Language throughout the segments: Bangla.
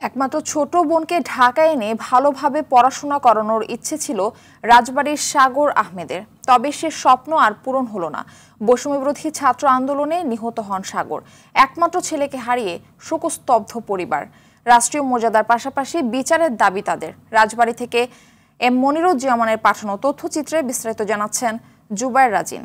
একমাত্র ছোট বোনকে ঢাকায় এনে ভালোভাবে পড়াশোনা করানোর ইচ্ছে ছিল রাজবাড়ীর সাগর আহমেদের। তবে সে স্বপ্ন আর পূরণ হলো না। বৈষম্যবিরোধী ছাত্র আন্দোলনে নিহত হন সাগর। একমাত্র ছেলেকে হারিয়ে শোকস্তব্ধ পরিবার। রাষ্ট্রীয় মর্যাদার পাশাপাশি বিচারের দাবি তাদের। রাজবাড়ী থেকে এম মনিরুজ্জামানের পাঠানো তথ্যচিত্রে বিস্তারিত জানাচ্ছেন জুবায়ের রাজিন।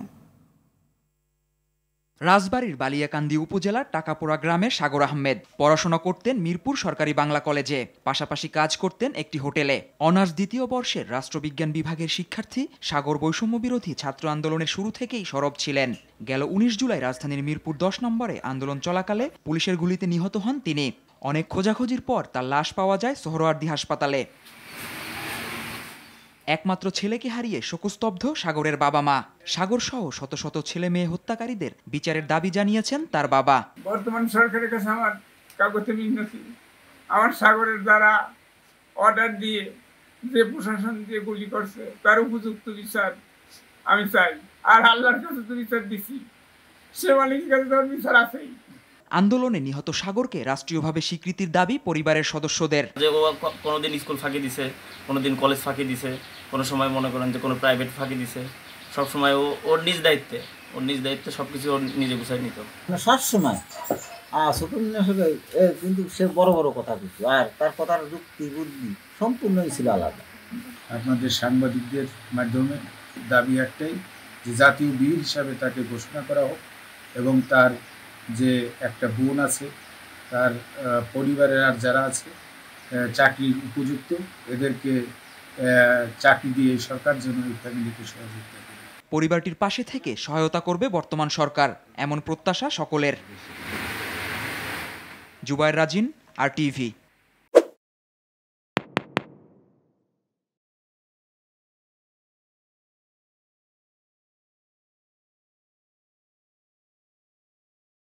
রাজবাড়ীর বালিয়াকান্দি উপজেলার টাকাপুরা গ্রামের সাগর আহমেদ পড়াশোনা করতেন মিরপুর সরকারি বাংলা কলেজে, পাশাপাশি কাজ করতেন একটি হোটেলে। অনার্স দ্বিতীয় বর্ষের রাষ্ট্রবিজ্ঞান বিভাগের শিক্ষার্থী সাগর বৈষম্য বিরোধী ছাত্র আন্দোলনের শুরু থেকেই সরব ছিলেন। গেল ১৯ জুলাই রাজধানীর মিরপুর ১০ নম্বরে আন্দোলন চলাকালে পুলিশের গুলিতে নিহত হন তিনি। অনেক খোঁজাখুঁজির পর তার লাশ পাওয়া যায় সোহরাওয়ার্দী হাসপাতালে। একমাত্র ছেলেকে হারিয়ে শোকস্তব্ধ সাগরের বাবা মা। সাগর সহ শত শত ছেলে মেয়ে হত্যাকারীদের বিচারের দাবি জানিয়েছেন তার বাবা। বর্তমান সরকারের কাছে আমার কাগজে মিনতি, আমার সাগরের দ্বারা অর্ডার দিয়ে যে প্রশাসন দিয়ে গুলি করছে তার উপযুক্ত বিচার আমি চাই। আর আল্লাহর কাছে তো বিচার দিছি, সে মালিকের কাছে তার বিচার আছেই। আন্দোলনে নিহত সাগরকে রাষ্ট্রীয়ভাবে স্বীকৃতির দাবি পরিবারের সদস্যদের। যে ও কোনোদিন স্কুল ফাঁকি দিছে, কোনোদিন কলেজ ফাঁকি দিছে, কোনো সময় মনে করেন যে কোনো প্রাইভেট ফাঁকি দিছে। সবসময় ওর নিজ দায়িত্বে সবকিছু ওর নিজে গুছাই নিত। সবসময় কিন্তু সে বড় বড় কথা কিছু, আর তার কথার যুক্তি বুদ্ধি সম্পূর্ণই ছিল আলাদা। আপনাদের সাংবাদিকদের মাধ্যমে দাবি একটাই যে জাতীয় বীর হিসাবে তাকে ঘোষণা করা হোক এবং তার যে একটা বোন আছে, তার পরিবারের আর যারা আছে চাকরির উপযুক্ত, এদেরকে চাকরি দিয়ে সরকার যেন এই ফ্যামিলিকে সহযোগিতা করে। পরিবারটির পাশে থেকে সহায়তা করবে বর্তমান সরকার, এমন প্রত্যাশা সকলের। জুবায়ের রাজিন, RTV।